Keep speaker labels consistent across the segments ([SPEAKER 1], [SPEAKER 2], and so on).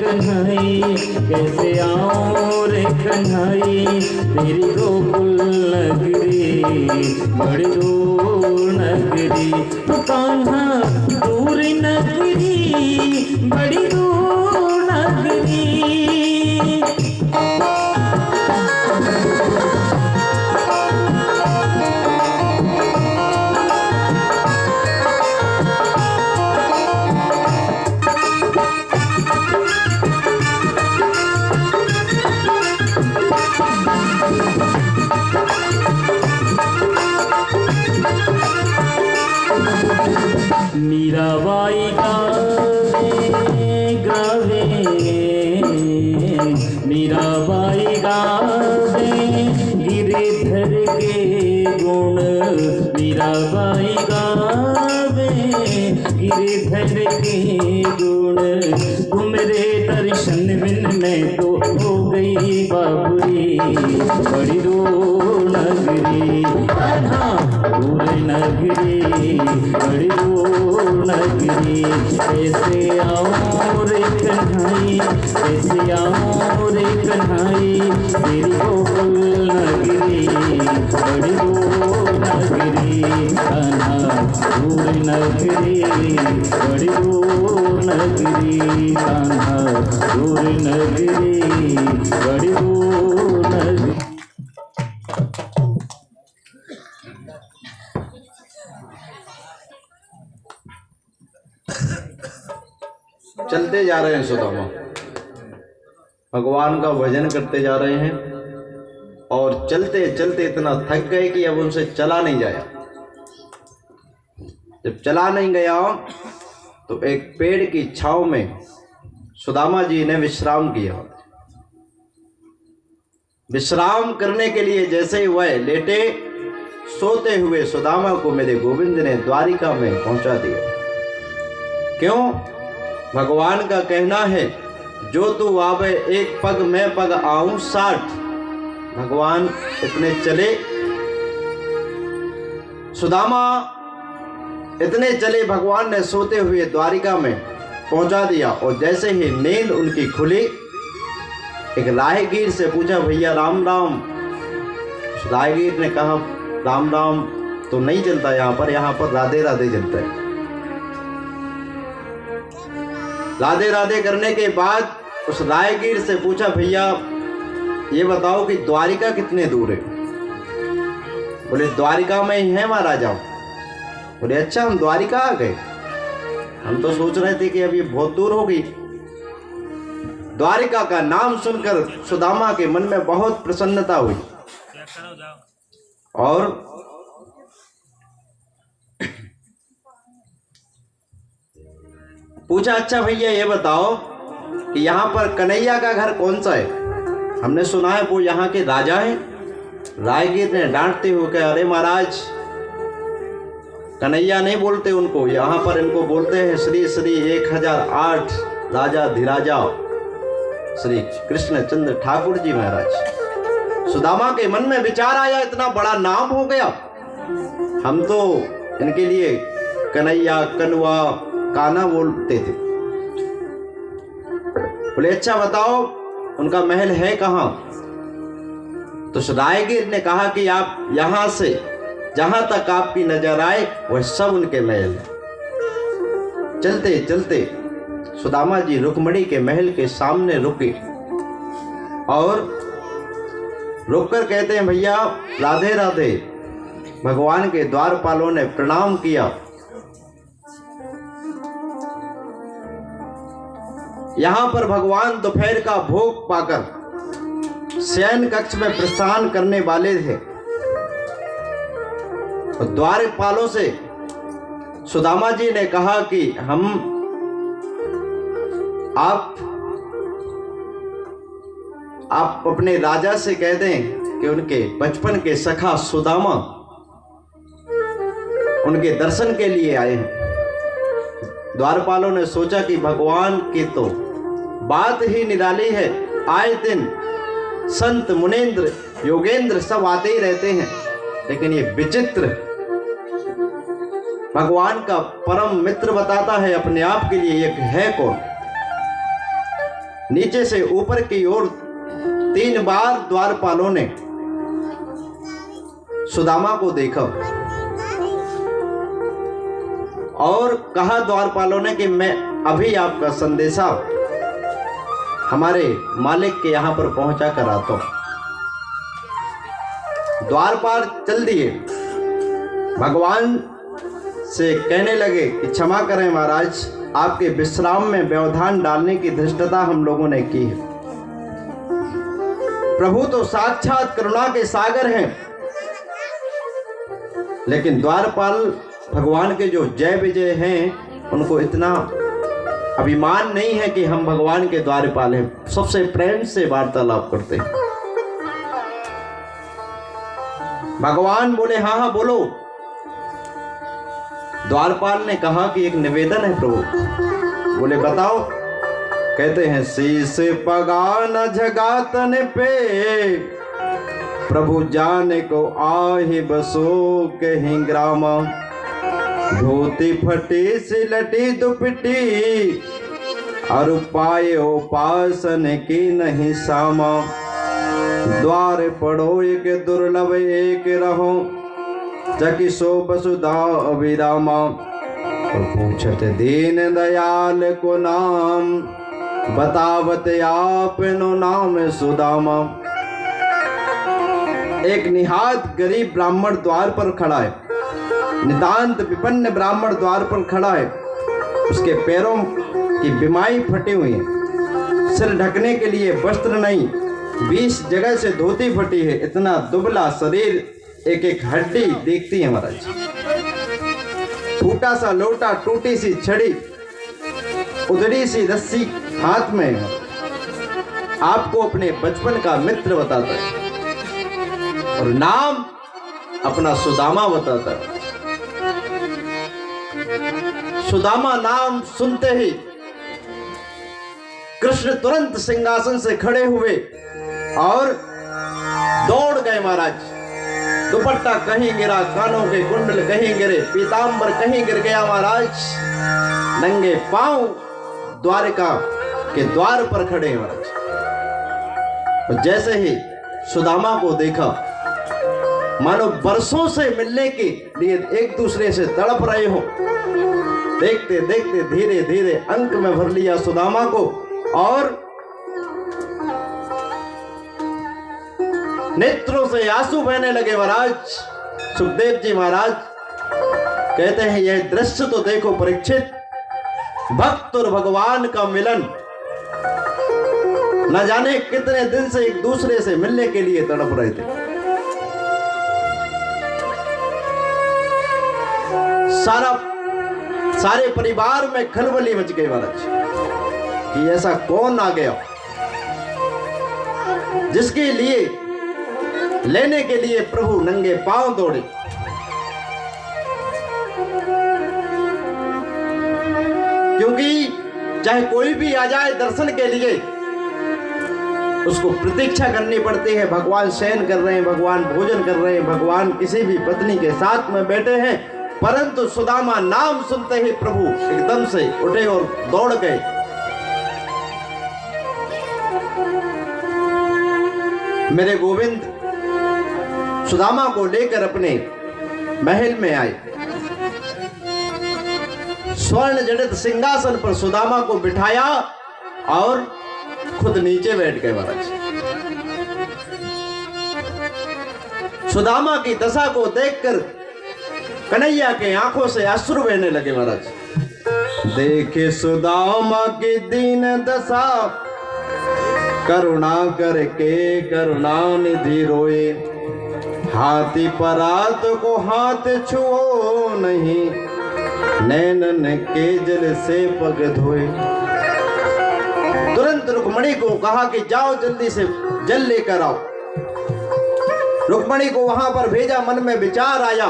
[SPEAKER 1] कन्हई, कैसे आऊं रे कन्हई तेरी गोकुल नगरी, बड़ी दूर नगरी। कान्हा दूर नगरी, बड़ी दूर नगरी। मीराबाई गावे, मीराबाई गावे गिरिधर के गुण, मीराबाई गावे गिरिधर के गुण। तुमरे दर्शन बिन मैं तो हो गई बाबुरी, बड़ी दूर नगरी। दूर नगरी, बड़ी दूर नगरी। कैसे आऊं रे कन्हई, कैसे आऊं रे कन्हई तेरी गोकुल नगरी, बड़ी दूर नगरी। कान्हा दूर नगरी, बड़ी दूर नगरी। कान्हा दूर नगरी, बड़ी दूर नगरी।
[SPEAKER 2] चलते जा रहे हैं सुदामा, भगवान का भजन करते जा रहे हैं और चलते चलते इतना थक गए कि अब उनसे चला नहीं जाया। जब चला नहीं गया तो एक पेड़ की छांव में सुदामा जी ने विश्राम किया। विश्राम करने के लिए जैसे ही वह लेटे, सोते हुए सुदामा को मेरे गोविंद ने द्वारिका में पहुंचा दिया। क्यों? भगवान का कहना है, जो तू आवे एक पग मैं पग आऊं 60। भगवान इतने चले, सुदामा इतने चले, भगवान ने सोते हुए द्वारिका में पहुंचा दिया। और जैसे ही नींद उनकी खुली, एक राहगीर से पूछा, भैया राम राम। राहगीर ने कहा, राम राम तो नहीं चलता यहाँ पर राधे राधे चलता है। राधे राधे करने के बाद उस राहगीर से पूछा, भैया ये बताओ कि द्वारिका कितने दूर है? बोले द्वारिका में ही है महाराजा। बोले अच्छा, हम द्वारिका आ गए, हम तो सोच रहे थे कि अब ये बहुत दूर होगी। द्वारिका का नाम सुनकर सुदामा के मन में बहुत प्रसन्नता हुई और पूछा, अच्छा भैया ये बताओ कि यहाँ पर कन्हैया का घर कौन सा है? हमने सुना है वो यहाँ के राजा हैं। राहगीर ने डांटते हुए कहा, अरे महाराज, कन्हैया नहीं बोलते उनको, यहाँ पर इनको बोलते हैं श्री श्री 1008 राजा धीराजा श्री कृष्णचंद्र ठाकुर जी महाराज। सुदामा के मन में विचार आया, इतना बड़ा नाम हो गया, हम तो इनके लिए कन्हैया कनुआ कान्हा बोलते थे। बोले अच्छा बताओ उनका महल है कहाँ? तो राहगीर ने कहा कि आप यहां से जहां तक आपकी नजर आए वह सब उनके महल है। चलते चलते सुदामा जी रुक्मणी के महल के सामने रुके और रुककर कहते हैं, भैया राधे राधे। भगवान के द्वारपालों ने प्रणाम किया। यहां पर भगवान दोपहर का भोग पाकर शयन कक्ष में प्रस्थान करने वाले थे। और द्वारपालों से सुदामा जी ने कहा कि हम आप अपने राजा से कह दें कि उनके बचपन के सखा सुदामा उनके दर्शन के लिए आए हैं। द्वारपालों ने सोचा कि भगवान की तो बात ही निराली है, आए दिन संत मुनेंद्र योगेंद्र सब आते ही रहते हैं, लेकिन ये विचित्र भगवान का परम मित्र बताता है अपने आप के लिए एक है कौन। नीचे से ऊपर की ओर 3 बार द्वारपालों ने सुदामा को देखा और कहा द्वारपालों ने कि मैं अभी आपका संदेशा हमारे मालिक के यहां पर पहुंचा कर आता हूं। द्वारपाल चल दिए, भगवान से कहने लगे कि क्षमा करें महाराज, आपके विश्राम में व्यवधान डालने की धृष्टता हम लोगों ने की है। प्रभु तो साक्षात करुणा के सागर हैं, लेकिन द्वारपाल भगवान के जो जय विजय हैं उनको इतना अभिमान नहीं है कि हम भगवान के द्वारपाल हैं। सबसे प्रेम से वार्तालाप करते हैं। भगवान बोले हाँ हाँ बोलो। द्वारपाल ने कहा कि एक निवेदन है प्रभु। बोले बताओ। कहते हैं शीश पगान झगातन पे प्रभु जाने को आहि बसो कहीं ग्राम, धोती फटी सिलटी दुपटी और पाए उपासन की नहीं सामा, द्वार पढ़ो एक दुर्लभ एक रहो, चकिसो वसुधा अभिरामा, पूछत दीन दयाल को नाम, बतावत आपनो नाम सुदामा। एक निहात गरीब ब्राह्मण द्वार पर खड़ा है, नितांत विपन्न ब्राह्मण द्वार पर खड़ा है। उसके पैरों की बिमाई फटी हुई है, सिर ढकने के लिए वस्त्र नहीं, 20 जगह से धोती फटी है, इतना दुबला शरीर, एक एक हड्डी देखती है महाराज। फूटा सा लोटा, टूटी सी छड़ी, उधड़ी सी रस्सी हाथ में है। आपको अपने बचपन का मित्र बताता है और नाम अपना सुदामा बताता है। सुदामा नाम सुनते ही कृष्ण तुरंत सिंहासन से खड़े हुए और दौड़ गए महाराज। दुपट्टा कहीं गिरा, कानों के कुंडल कहीं गिरे, पीतांबर कहीं गिर गया महाराज। नंगे पांव द्वारिका के द्वार पर खड़े महाराज। और जैसे ही सुदामा को देखा, मानो बरसों से मिलने के लिए एक दूसरे से तड़प रहे हो। देखते देखते धीरे धीरे अंक में भर लिया सुदामा को और नेत्रों से आंसू बहने लगे महाराज। सुखदेव जी महाराज कहते हैं यह दृश्य तो देखो परीक्षित, भक्त और भगवान का मिलन। न जाने कितने दिन से एक दूसरे से मिलने के लिए तड़प रहे थे। सारे परिवार में खलबली मच गई महाराज कि ऐसा कौन आ गया जिसके लिए लेने के लिए प्रभु नंगे पांव दौड़े। क्योंकि चाहे कोई भी आ जाए दर्शन के लिए, उसको प्रतीक्षा करनी पड़ती है। भगवान शयन कर रहे हैं, भगवान भोजन कर रहे हैं, भगवान किसी भी पत्नी के साथ में बैठे हैं, परंतु सुदामा नाम सुनते ही प्रभु एकदम से उठे और दौड़ गए। मेरे गोविंद सुदामा को लेकर अपने महल में आए। स्वर्ण जड़ित सिंहासन पर सुदामा को बिठाया और खुद नीचे बैठ गए महाराज। सुदामा की दशा को देखकर कन्हैया के आंखों से अश्रु बहने लगे महाराज। देखे सुदामा की दीन दशा, करुणा करके करुणा निधि रोए, हाथी परात को हाथ छुओ नहीं, नैनन के जल से पग धोए। तुरंत रुक्मणी को कहा कि जाओ जल्दी से जल लेकर आओ। रुक्मणी को वहां पर भेजा। मन में विचार आया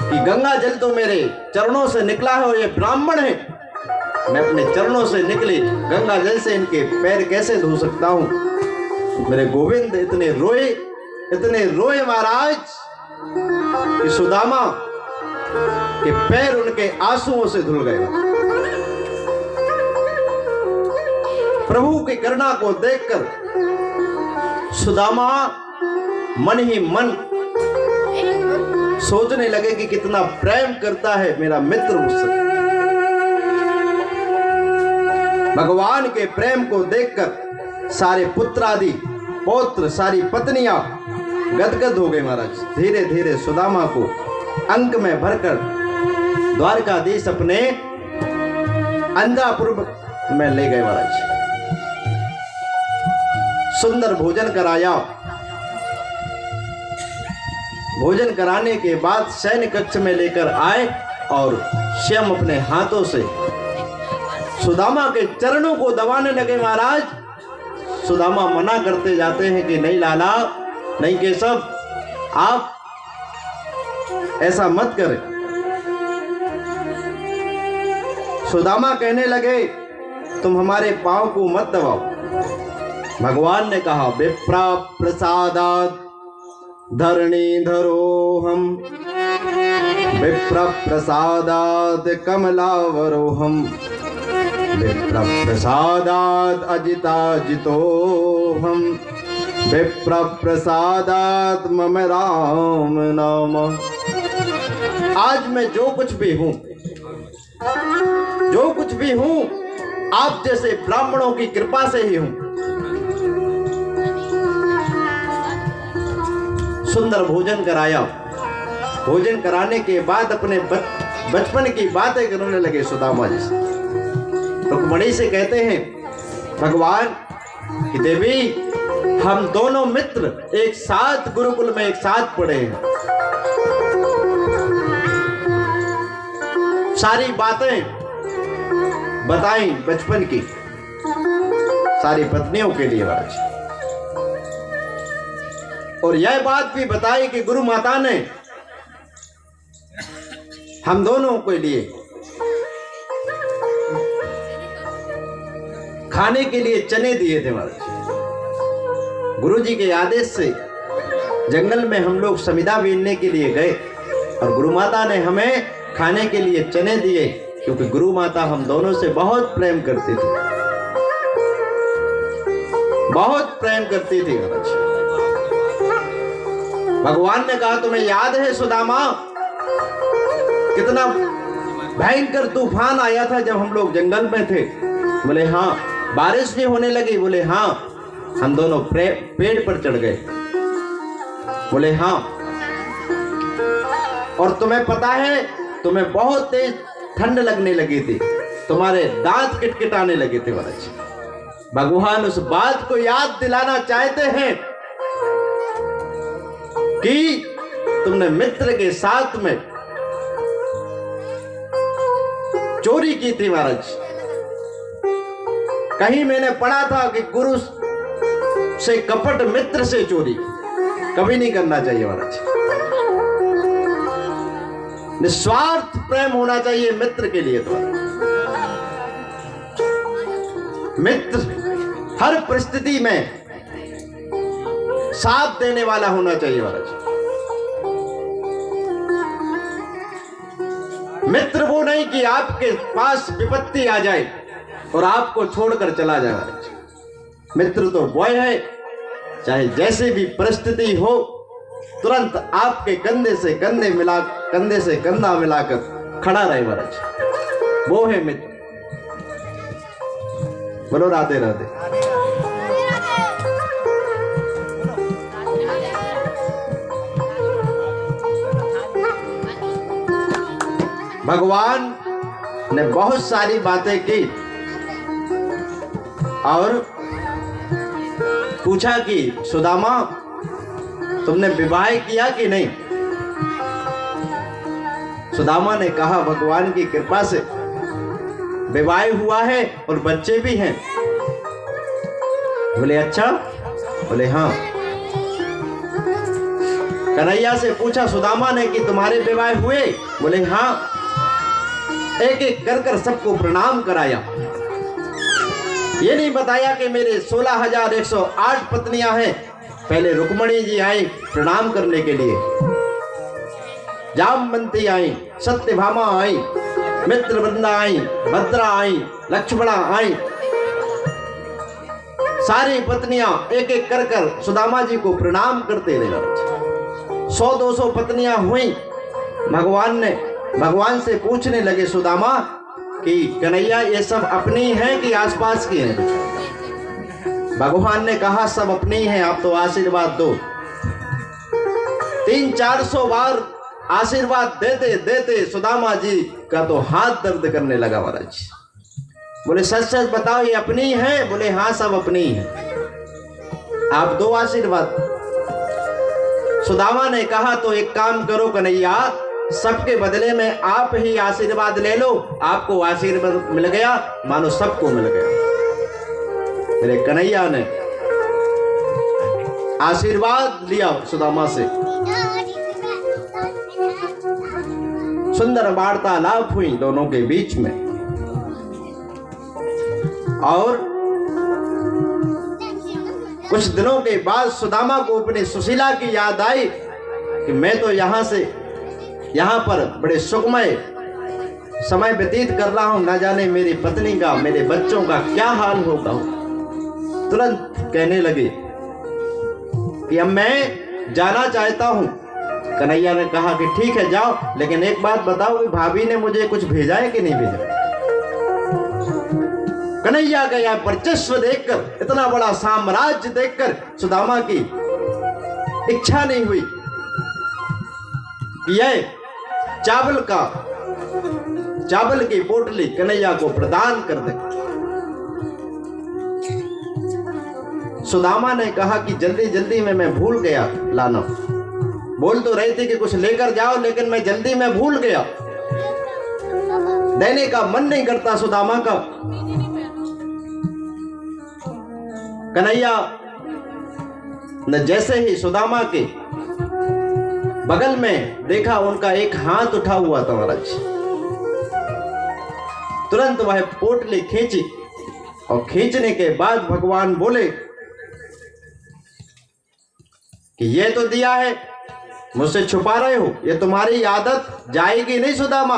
[SPEAKER 2] कि गंगा जल तो मेरे चरणों से निकला है और ये ब्राह्मण है, मैं अपने चरणों से निकले गंगा जल से इनके पैर कैसे धो सकता हूं। मेरे गोविंद इतने रोए महाराज कि सुदामा के पैर उनके आंसुओं से धुल गए। प्रभु की करुणा को देखकर सुदामा मन ही मन सोचने लगे कि कितना प्रेम करता है मेरा मित्र मुझसे। भगवान के प्रेम को देखकर सारे पुत्र आदि पौत्र, सारी पत्नियां गदगद हो गए महाराज। धीरे धीरे सुदामा को अंक में भरकर द्वारकाधीश अपने अंजापुर में ले गए महाराज। सुंदर भोजन कराया। भोजन कराने के बाद सैन्य कक्ष में लेकर आए और स्वयं अपने हाथों से सुदामा के चरणों को दबाने लगे महाराज। सुदामा मना करते जाते हैं कि नहीं लाला, नहीं केशव, आप ऐसा मत करें। सुदामा कहने लगे तुम हमारे पांव को मत दबाओ। भगवान ने कहा विप्रा प्रसादात् धरणी धरोहम, विप्र प्रसादात् कमलावरोहम, विप्र प्रसादात् अजिताजितोहम, विप्र प्रसादात् मम राम नाम। आज मैं जो कुछ भी हूं, जो कुछ भी हूं, आप जैसे ब्राह्मणों की कृपा से ही हूं। सुंदर भोजन कराया। भोजन कराने के बाद अपने बचपन की बातें करने लगे सुदामा जी से। रुक्मणी से कहते हैं भगवान कि देवी, हम दोनों मित्र एक साथ गुरुकुल में एक साथ पढ़े हैं। सारी बातें बताई बचपन की सारी पत्नियों के लिए महाराज, और यह बात भी बताई कि गुरु माता ने हम दोनों के लिए खाने के लिए चने दिए थे महाराज। गुरुजी के आदेश से जंगल में हम लोग समिधा बीनने के लिए गए और गुरु माता ने हमें खाने के लिए चने दिए, क्योंकि गुरु माता हम दोनों से बहुत प्रेम करती थी, बहुत प्रेम करती थी महाराज। भगवान ने कहा तुम्हें याद है सुदामा, कितना भयंकर तूफान आया था जब हम लोग जंगल में थे? बोले हाँ। बारिश भी होने लगी? बोले हाँ। हम दोनों पेड़ पर चढ़ गए? बोले हाँ। और तुम्हें पता है, तुम्हें बहुत तेज ठंड लगने लगी थी, तुम्हारे दांत किटकिटाने लगे थे महाराज। भगवान उस बात को याद दिलाना चाहते हैं कि तुमने मित्र के साथ में चोरी की थी महाराज। कहीं मैंने पढ़ा था कि गुरु से कपट, मित्र से चोरी कभी नहीं करना चाहिए महाराज। निस्वार्थ प्रेम होना चाहिए मित्र के लिए। तो मित्र हर परिस्थिति में साथ देने वाला होना चाहिए महाराज। मित्र वो नहीं कि आपके पास विपत्ति आ जाए और आपको छोड़कर चला जाए महाराज। मित्र तो वह है, चाहे जैसे भी परिस्थिति हो, तुरंत आपके कंधे से कंधा मिलाकर खड़ा रहे महाराज, वो है मित्र। बोलो राधे राधे। भगवान ने बहुत सारी बातें की और पूछा कि सुदामा तुमने विवाह किया कि नहीं? सुदामा ने कहा भगवान की कृपा से विवाह हुआ है और बच्चे भी हैं। बोले अच्छा? बोले हाँ। कन्हैया से पूछा सुदामा ने कि तुम्हारे विवाह हुए? बोले हाँ। एक एक कर सबको प्रणाम कराया। ये नहीं बताया कि मेरे 16,108 पत्नियां हैं। पहले रुक्मणी जी आई प्रणाम करने के लिए, जामवंती आई, सत्यभामा आई, मित्रवृंदा आई, भद्रा आई, लक्ष्मणा आई, सारी पत्नियां एक एक कर कर सुदामा जी को प्रणाम करते रहे महाराज। 100-200 पत्नियां हुई। भगवान से पूछने लगे सुदामा कि कन्हैया ये सब अपनी हैं कि आसपास की हैं? भगवान ने कहा सब अपनी हैं, आप तो आशीर्वाद दो। 300-400 बार आशीर्वाद देते देते सुदामा जी का तो हाथ दर्द करने लगा महाराज। बोले सच सच बताओ ये अपनी है? बोले हाँ सब अपनी है, आप दो आशीर्वाद। सुदामा ने कहा तो एक काम करो कन्हैया, सबके बदले में आप ही आशीर्वाद ले लो। आपको आशीर्वाद मिल गया मानो सबको मिल गया। मेरे कन्हैया ने आशीर्वाद लिया सुदामा से। सुंदर वार्तालाप हुई दोनों के बीच में। और कुछ दिनों के बाद सुदामा को अपनी सुशीला की याद आई कि मैं तो यहाँ पर बड़े सुखमय समय व्यतीत कर रहा हूं, ना जाने मेरी पत्नी का, मेरे बच्चों का क्या हाल होगा। तुरंत कहने लगे कि अब मैं जाना चाहता हूं। कन्हैया ने कहा कि ठीक है जाओ, लेकिन एक बात बताओ कि भाभी ने मुझे कुछ भेजा है कि नहीं भेजा? कन्हैया का यह वर्चस्व देखकर, इतना बड़ा साम्राज्य देखकर सुदामा की इच्छा नहीं हुई कि यह चावल की पोटली कन्हैया को प्रदान कर दे। सुदामा ने कहा कि जल्दी जल्दी में मैं भूल गया लाना। बोल तो रही थी कि कुछ लेकर जाओ, लेकिन मैं जल्दी में भूल गया। देने का मन नहीं करता सुदामा का। कन्हैया ने जैसे ही सुदामा के बगल में देखा, उनका एक हाथ उठा हुआ था महाराज। तुरंत वह पोटली खींची और खींचने के बाद भगवान बोले कि ये तो दिया है, मुझसे छुपा रहे हो, ये तुम्हारी आदत जाएगी नहीं सुदामा।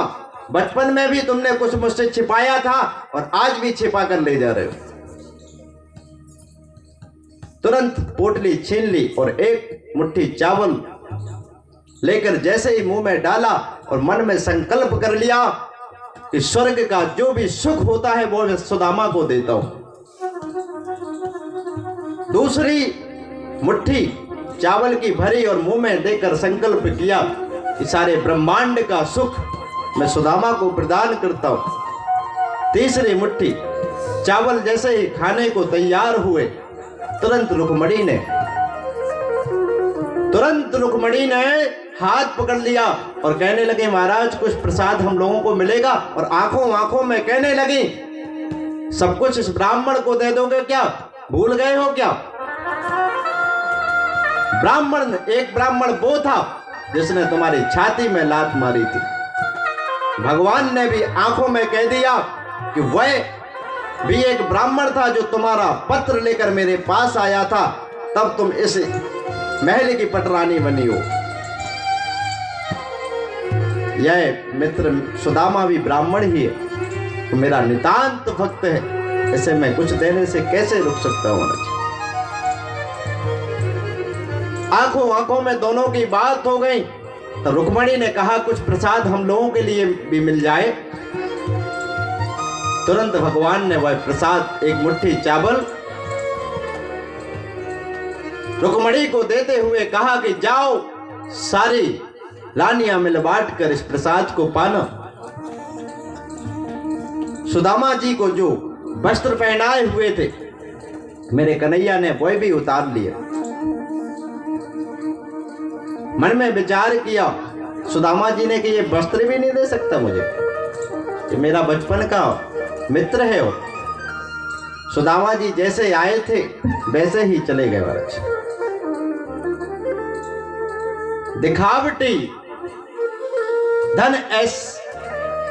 [SPEAKER 2] बचपन में भी तुमने कुछ मुझसे छिपाया था और आज भी छिपा कर ले जा रहे हो। तुरंत पोटली छीन ली और एक मुट्ठी चावल लेकर जैसे ही मुंह में डाला और मन में संकल्प कर लिया कि स्वर्ग का जो भी सुख होता है वो मैं सुदामा को देता हूं। दूसरी मुट्ठी चावल की भरी और मुंह में देकर संकल्प किया कि सारे ब्रह्मांड का सुख मैं सुदामा को प्रदान करता हूं। तीसरी मुट्ठी चावल जैसे ही खाने को तैयार हुए, तुरंत रुक्मणी ने हाथ पकड़ लिया और कहने लगे महाराज कुछ प्रसाद हम लोगों को मिलेगा। और आंखों आंखों में कहने लगी सब कुछ इस ब्राह्मण को दे दोगे क्या? भूल गए हो क्या? एक ब्राह्मण वो था जिसने तुम्हारी छाती में लात मारी थी। भगवान ने भी आंखों में कह दिया कि वह भी एक ब्राह्मण था जो तुम्हारा पत्र लेकर मेरे पास आया था, तब तुम इस महल की पटरानी बनी हो। यह मित्र सुदामा भी ब्राह्मण ही है, तो मेरा नितांत भक्त है, ऐसे मैं कुछ देने से कैसे रुक सकता हूं? आंखों आंखों में दोनों की बात हो गई तो रुक्मणी ने कहा कुछ प्रसाद हम लोगों के लिए भी मिल जाए। तुरंत भगवान ने वह प्रसाद एक मुट्ठी चावल रुक्मणी को देते हुए कहा कि जाओ सारी रानियां मिल बांट कर इस प्रसाद को पाना। सुदामा जी को जो वस्त्र पहनाए हुए थे मेरे कन्हैया ने वह भी उतार लिया। मन में विचार किया सुदामा जी ने कि ये वस्त्र भी नहीं दे सकता मुझे, ये मेरा बचपन का मित्र है। और सुदामा जी जैसे आए थे वैसे ही चले गए महाराज। दिखावटी धन ऐश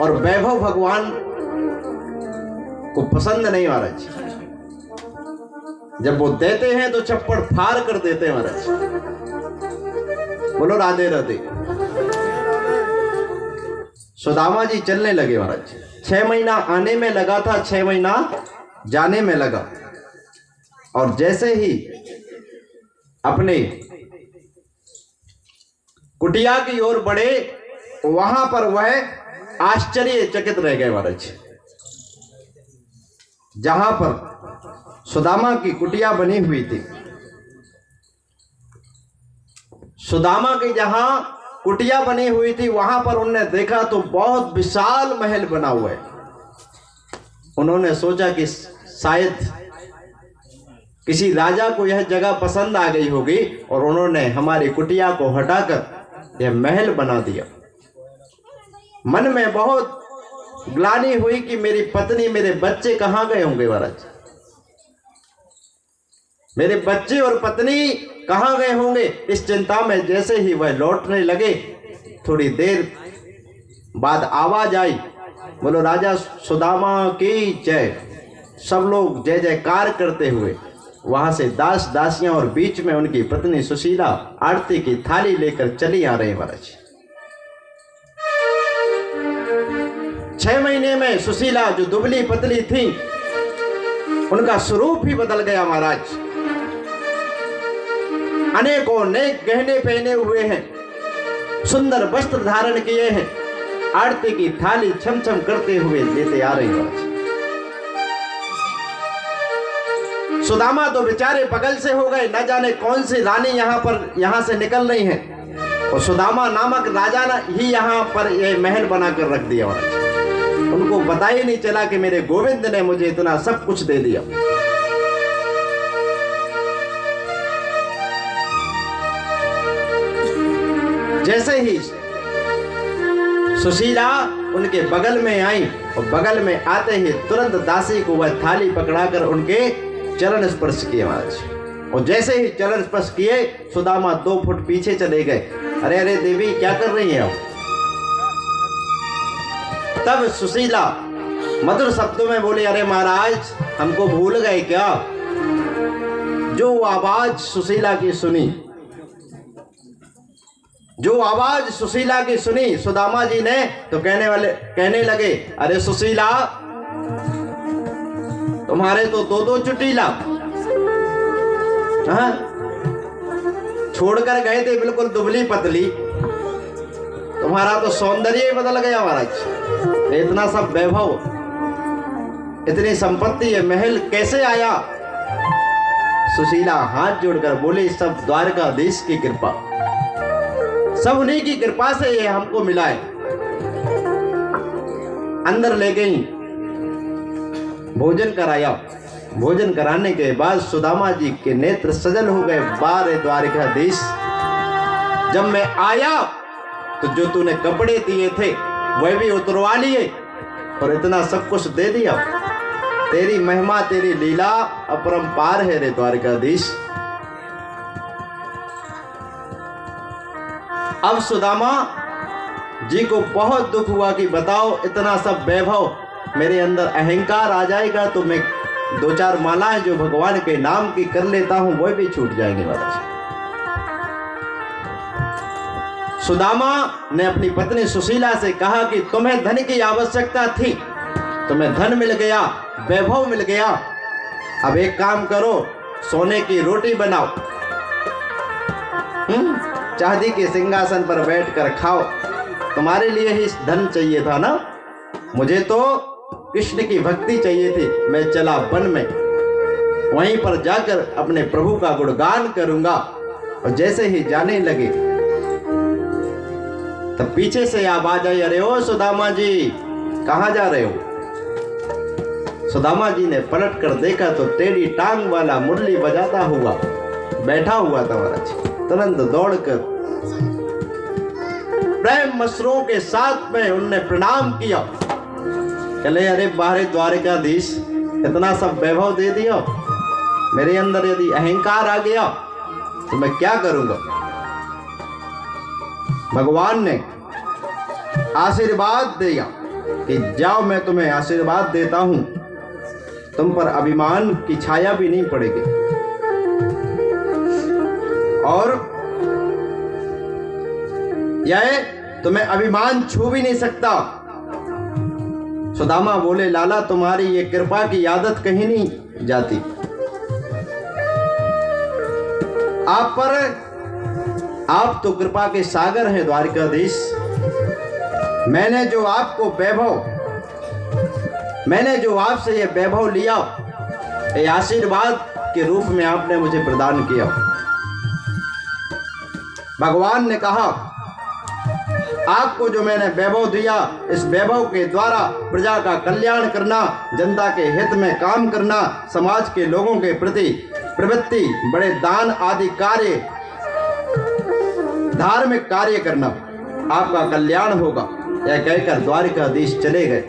[SPEAKER 2] और वैभव भगवान को पसंद नहीं महाराज। जब वो देते हैं तो चप्पड़ फाड़ कर देते हैं महाराज। बोलो राधे राधे। सुदामा जी चलने लगे महाराज। 6 महीना आने में लगा था, 6 महीना जाने में लगा। और जैसे ही अपने कुटिया की ओर बढ़े, वहां पर वह आश्चर्यचकित रह गए महाराज। जहां पर सुदामा की कुटिया बनी हुई थी, सुदामा की जहां कुटिया बनी हुई थी, वहां पर उन्होंने देखा तो बहुत विशाल महल बना हुआ है। उन्होंने सोचा कि शायद किसी राजा को यह जगह पसंद आ गई होगी और उन्होंने हमारी कुटिया को हटाकर यह महल बना दिया। मन में बहुत ग्लानि हुई कि मेरी पत्नी, मेरे बच्चे कहां गए होंगे महाराज। मेरे बच्चे और पत्नी कहां गए होंगे, इस चिंता में जैसे ही वह लौटने लगे, थोड़ी देर बाद आवाज आई, बोलो राजा सुदामा की जय। सब लोग जय जयकार करते हुए वहां से दास दासियां और बीच में उनकी पत्नी सुशीला आरती की थाली लेकर चली आ रही महाराज। 6 महीने में सुशीला जो दुबली पतली थी, उनका स्वरूप ही बदल गया महाराज। अनेकों अनेक गहने पहने हुए हैं, सुंदर वस्त्र धारण किए हैं, आरती की थाली छम छम करते हुए लेते आ रही महाराज। सुदामा तो बेचारे पगल से हो गए, न जाने कौन सी रानी यहां से निकल रही है, और सुदामा नामक राजा ने ही यहां पर यह महल बनाकर रख दिया महाराज। उनको पता ही नहीं चला कि मेरे गोविंद ने मुझे इतना सब कुछ दे दिया। जैसे ही सुशीला उनके बगल में आई और बगल में आते ही तुरंत दासी को वह थाली पकड़ाकर उनके चरण स्पर्श किए महाराज। और जैसे ही चरण स्पर्श किए, सुदामा 2 फुट पीछे चले गए। अरे अरे देवी, क्या कर रही हैं आप? तब सुशीला मधुर शब्दों में बोली, अरे महाराज, हमको भूल गए क्या? जो आवाज सुशीला की सुनी, जो आवाज सुशीला की सुनी सुदामा जी ने, तो कहने लगे, अरे सुशीला, तुम्हारे तो 2 चुटीला छोड़कर गए थे, बिल्कुल दुबली पतली, तुम्हारा तो सौंदर्य ही बदल गया महाराज। इतना सब वैभव, इतनी संपत्ति, ये महल कैसे आया? सुशीला हाथ जोड़कर बोली, सब द्वारकाधीश की कृपा, सब उन्हीं की कृपा से ये हमको मिला है। अंदर ले गई, भोजन कराया। भोजन कराने के बाद सुदामा जी के नेत्र सजल हो गए। बारे द्वारकाधीश, जब मैं आया तो जो तूने कपड़े दिए थे वह भी उतरवा लिए और इतना सब कुछ दे दिया। तेरी महिमा, तेरी लीला अपरंपार है रे द्वारकाधीश। अब सुदामा जी को बहुत दुख हुआ कि बताओ, इतना सब वैभव, मेरे अंदर अहंकार आ जाएगा तो मैं 2-4 मालाएं जो भगवान के नाम की कर लेता हूं वह भी छूट जाएंगे महाराज। सुदामा ने अपनी पत्नी सुशीला से कहा कि तुम्हें धन की आवश्यकता थी, तुम्हें धन मिल गया, वैभव मिल गया, अब एक काम करो, सोने की रोटी बनाओ, चांदी के सिंहासन पर बैठकर खाओ। तुम्हारे लिए ही धन चाहिए था ना, मुझे तो कृष्ण की भक्ति चाहिए थी। मैं चला वन में, वहीं पर जाकर अपने प्रभु का गुणगान करूंगा। और जैसे ही जाने लगे तब पीछे से आवाज आई, अरे ओ सुदामा जी, कहां जा रहे हो? सुदामा जी ने पलट कर देखा तो टेढ़ी टांग वाला मुरली बजाता हुआ बैठा हुआ था महाराज। तुरंत दौड़कर प्रेम मसरों के साथ में उनने प्रणाम किया। चले, अरे बाहरे द्वारकाधीश, इतना सब वैभव दे दिया, मेरे अंदर यदि अहंकार आ गया तो मैं क्या करूंगा? भगवान ने आशीर्वाद दिया कि जाओ, मैं तुम्हें आशीर्वाद देता हूं, तुम पर अभिमान की छाया भी नहीं पड़ेगी और यह तुम्हें अभिमान छू भी नहीं सकता। सुदामा बोले, लाला, तुम्हारी ये कृपा की आदत कहीं नहीं जाती, आप तो कृपा के सागर हैं द्वारिकाधीश। मैंने जो आपसे ये वैभव लिया, ये आशीर्वाद के रूप में आपने मुझे प्रदान किया। भगवान ने कहा, आपको जो मैंने वैभव दिया, इस वैभव के द्वारा प्रजा का कल्याण करना, जनता के हित में काम करना, समाज के लोगों के प्रति प्रवृत्ति, बड़े दान आदि कार्य, धार्मिक कार्य करना, आपका कल्याण होगा। यह कहकर द्वारिकाधीश चले गए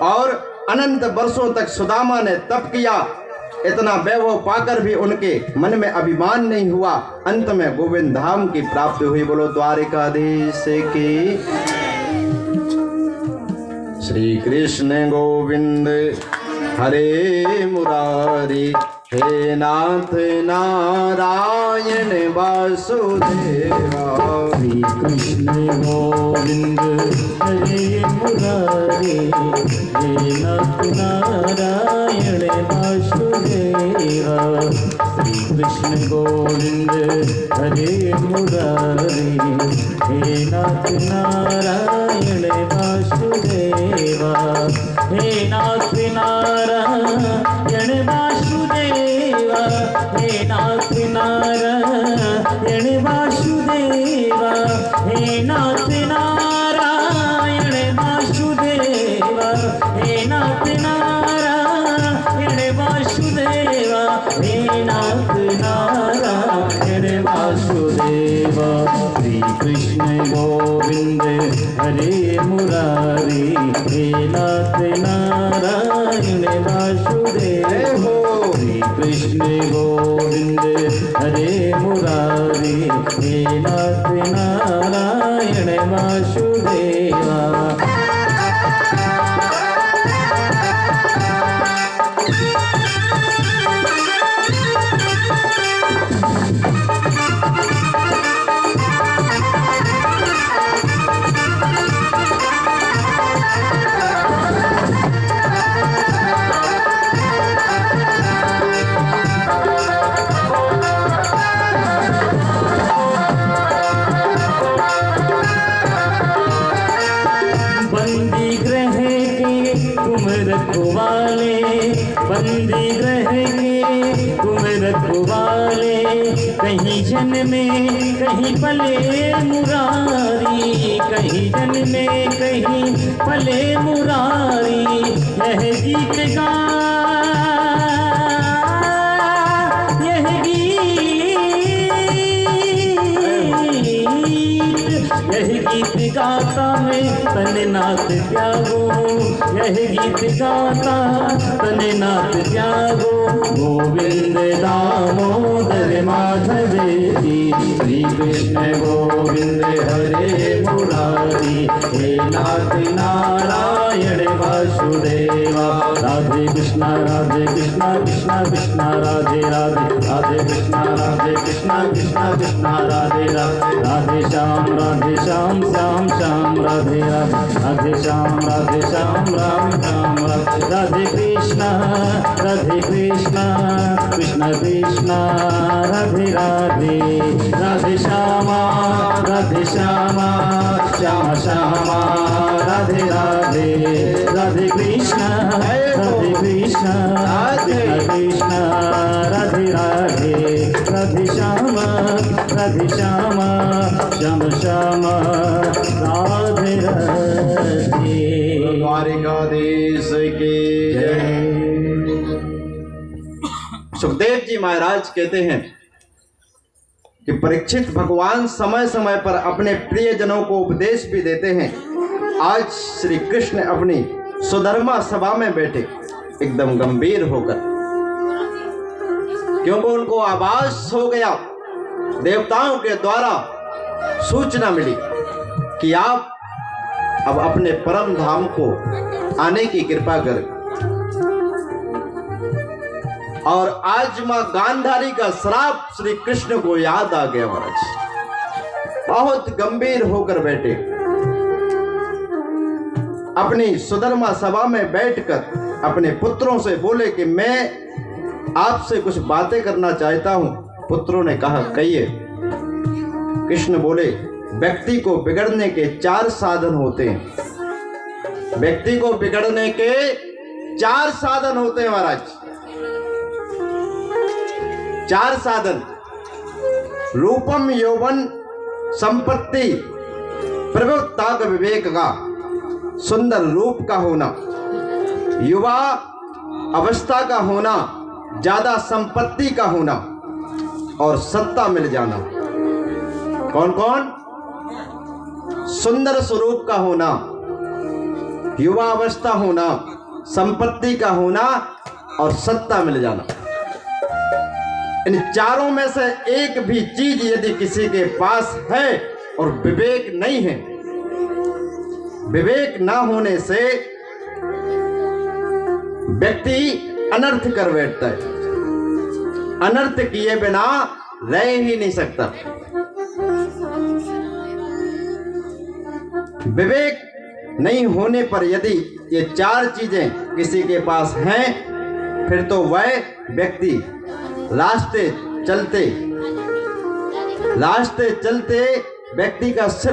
[SPEAKER 2] और अनंत वर्षों तक सुदामा ने तप किया। इतना वैभव पाकर भी उनके मन में अभिमान नहीं हुआ। अंत में गोविंद धाम की प्राप्ति हुई। बोलो द्वारिकाधीश की। श्री कृष्ण गोविंद हरे मुरारी, हे नाथ नारायण वासुदेवा।
[SPEAKER 1] श्री कृष्ण गोविंद हरे मुरारी, हे नाथ नारायण वासुदेवा। श्री कृष्ण गोविंद हरे मुरारी, हे नाथ नारायण वासुदेवा। हे नाथ नारायण वासुदेवा, हे नाथ नारायण वासुदेवा, हे नाथ नारायण वासुदेवा, हे नाथ नारायण वासुदेवा, हे नाथ नारायण वासुदेवा। श्री कृष्ण गोविंद हरे मुरारी, हे नाथ नारायण वासुदेवा। श्री कृष्ण गोविंद हरे मुरारी, हे नाथ नारायण वासुदेवा। बंदी ग्रह के तुम रखवाले, कहीं जन्मे कहीं पले मुरारी, कहीं जन्मे कहीं पले मुरारी। यह गीत गा, यह गीत गाता मैं तन नाथ त्यागो, यह गीत गाता तन नाथ त्यागो। गोविंद दामोदर माधवेति, श्री कृष्ण गोविंद हरे मुरारी, हे नाथ नारायण वासुदेवा। राधे कृष्णा कृष्णा कृष्णा राधे राधे, राधे कृष्णा कृष्णा कृष्णा राधे राधे, राधे श्याम श्याम श्याम राधे राधे, राधे श्याम राम राम राधे। राधे कृष्णा कृष्ण कृष्णा राधे राधे, राधे श्यामा श्याम श्यामा राधे राधे। राधे कृष्णा कृष्ण कृष्ण राधे राधे, राधे श्यामा श्याम श्याम राधे राधे।
[SPEAKER 2] द्वारिकाधीश की जय। सुखदेव जी महाराज कहते हैं कि परीक्षित भगवान समय समय पर अपने प्रियजनों को उपदेश भी देते हैं। आज श्री कृष्ण अपनी सुधर्मा सभा में बैठे एकदम गंभीर होकर, क्योंकि उनको आभास हो गया, देवताओं के द्वारा सूचना मिली कि आप अब अपने परम धाम को आने की कृपा करें। और आज मां गांधारी का श्राप श्री कृष्ण को याद आ गया। महाराज बहुत गंभीर होकर बैठे, अपनी सुधर्मा सभा में बैठकर अपने पुत्रों से बोले कि मैं आपसे कुछ बातें करना चाहता हूं। पुत्रों ने कहा कहिए। कृष्ण बोले व्यक्ति को बिगड़ने के 4 साधन होते हैं। व्यक्ति को बिगड़ने के 4 साधन होते हैं महाराज। 4 साधन। रूपम यौवन संपत्ति प्रभुता का विवेक का, सुंदर रूप का होना, युवा अवस्था का होना, ज्यादा संपत्ति का होना और सत्ता मिल जाना। कौन कौन? सुंदर स्वरूप का होना, युवा अवस्था होना, संपत्ति का होना और सत्ता मिल जाना। इन चारों में से एक भी चीज यदि किसी के पास है और विवेक नहीं है, विवेक ना होने से व्यक्ति अनर्थ कर बैठता है। अनर्थ किए बिना रह ही नहीं सकता। विवेक नहीं होने पर यदि ये 4 चीजें किसी के पास हैं, फिर तो वह व्यक्ति रास्ते चलते व्यक्ति का सिर